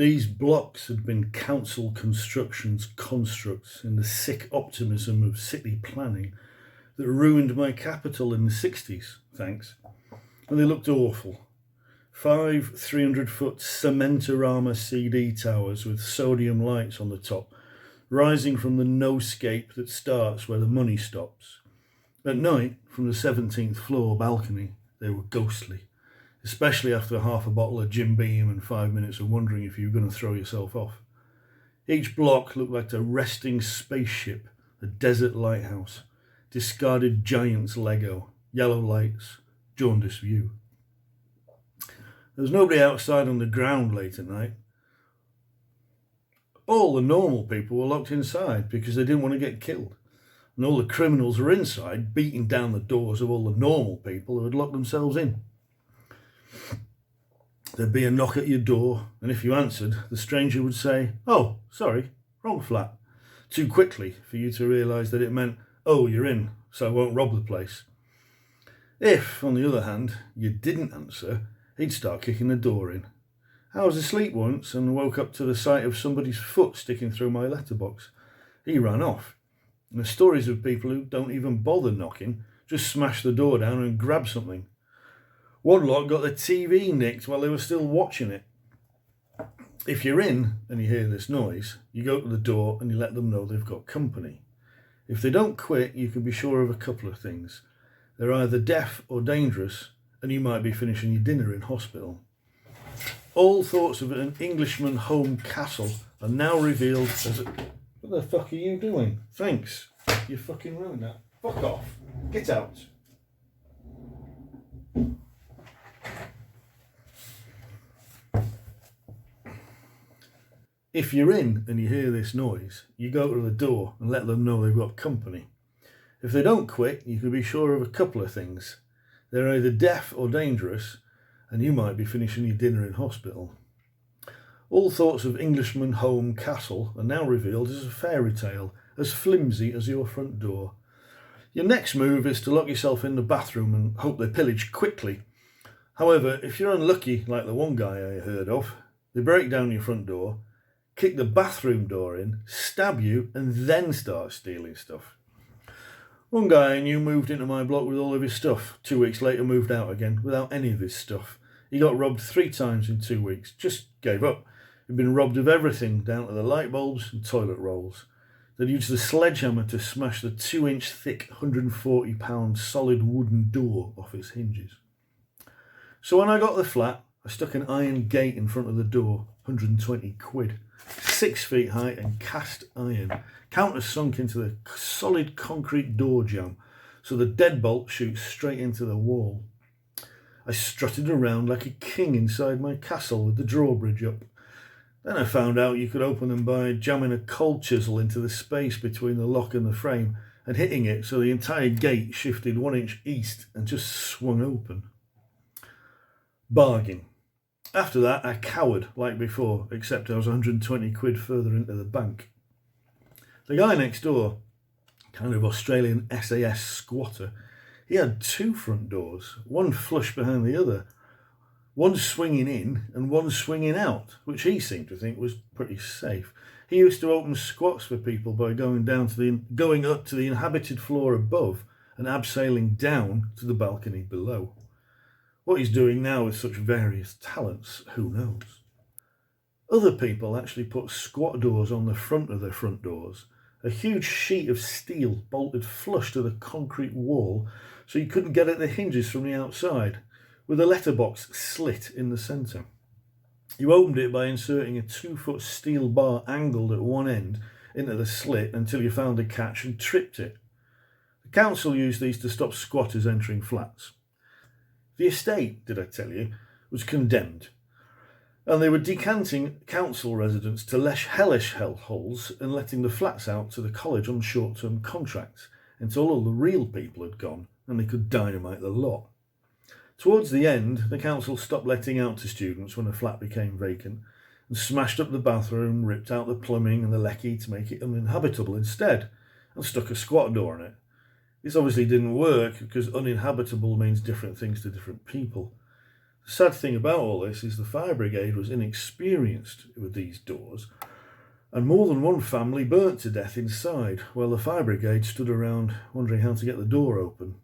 These blocks had been council construction's constructs in the sick optimism of city planning that ruined my capital in the 60s, thanks. And they looked awful. 5 300-foot Cementorama CD towers with sodium lights on the top, rising from the no-scape that starts where the money stops. At night, from the 17th floor balcony, they were ghostly, especially after half a bottle of Jim Beam and 5 minutes of wondering if you were going to throw yourself off. Each block looked like a resting spaceship, a desert lighthouse, discarded giant's Lego, yellow lights, jaundiced view. There was nobody outside on the ground late at night. All the normal people were locked inside because they didn't want to get killed. And all the criminals were inside, beating down the doors of all the normal people who had locked themselves in. There'd be a knock at your door, and if you answered, the stranger would say, "Oh, sorry, wrong flat," too quickly for you to realise that it meant, "Oh, you're in, so I won't rob the place." If, on the other hand, you didn't answer, he'd start kicking the door in. I was asleep once and woke up to the sight of somebody's foot sticking through my letterbox. He ran off. And the stories of people who don't even bother knocking, just smash the door down and grab something. One lot got the TV nicked while they were still watching it. If you're in and you hear this noise, you go to the door and you let them know they've got company. If they don't quit, you can be sure of a couple of things. They're either deaf or dangerous, and you might be finishing your dinner in hospital. All thoughts of an Englishman home castle are now revealed as a... What the fuck are you doing? Thanks. You fucking ruined that. Fuck off. Get out. If you're in and you hear this noise, you go to the door and let them know they've got company. If they don't quit, you can be sure of a couple of things. They're either deaf or dangerous, and you might be finishing your dinner in hospital. All thoughts of Englishman home castle are now revealed as a fairy tale, as flimsy as your front door. Your next move is to lock yourself in the bathroom and hope they pillage quickly. However, if you're unlucky, like the one guy I heard of, they break down your front door, kick the bathroom door in, stab you, and then start stealing stuff. One guy I knew moved into my block with all of his stuff. 2 weeks later moved out again without any of his stuff. He got robbed 3 times in 2 weeks, just gave up. He'd been robbed of everything down to the light bulbs and toilet rolls. They'd used the sledgehammer to smash the 2-inch thick, 140-pound solid wooden door off its hinges. So when I got the flat, I stuck an iron gate in front of the door, 120 quid, 6 feet high and cast iron, countersunk into the solid concrete door jamb, so the deadbolt shoots straight into the wall. I strutted around like a king inside my castle with the drawbridge up. Then I found out you could open them by jamming a cold chisel into the space between the lock and the frame and hitting it so the entire gate shifted 1 inch east and just swung open. Bargain. After that, I cowered like before, except I was 120 quid further into the bank. The guy next door, kind of Australian SAS squatter, he had 2 front doors, one flush behind the other, one swinging in and one swinging out, which he seemed to think was pretty safe. He used to open squats for people by going up to the inhabited floor above and abseiling down to the balcony below. What he's doing now with such various talents, who knows? Other people actually put squat doors on the front of their front doors, a huge sheet of steel bolted flush to the concrete wall so you couldn't get at the hinges from the outside, with a letterbox slit in the centre. You opened it by inserting a 2-foot steel bar angled at one end into the slit until you found a catch and tripped it. The council used these to stop squatters entering flats. The estate, did I tell you, was condemned, and they were decanting council residents to less hellish hellholes and letting the flats out to the college on short-term contracts until all the real people had gone and they could dynamite the lot. Towards the end, the council stopped letting out to students when a flat became vacant and smashed up the bathroom, ripped out the plumbing and the lecky to make it uninhabitable instead, and stuck a squat door in it. This obviously didn't work because uninhabitable means different things to different people. The sad thing about all this is the fire brigade was inexperienced with these doors, and more than one family burnt to death inside, while the fire brigade stood around wondering how to get the door open.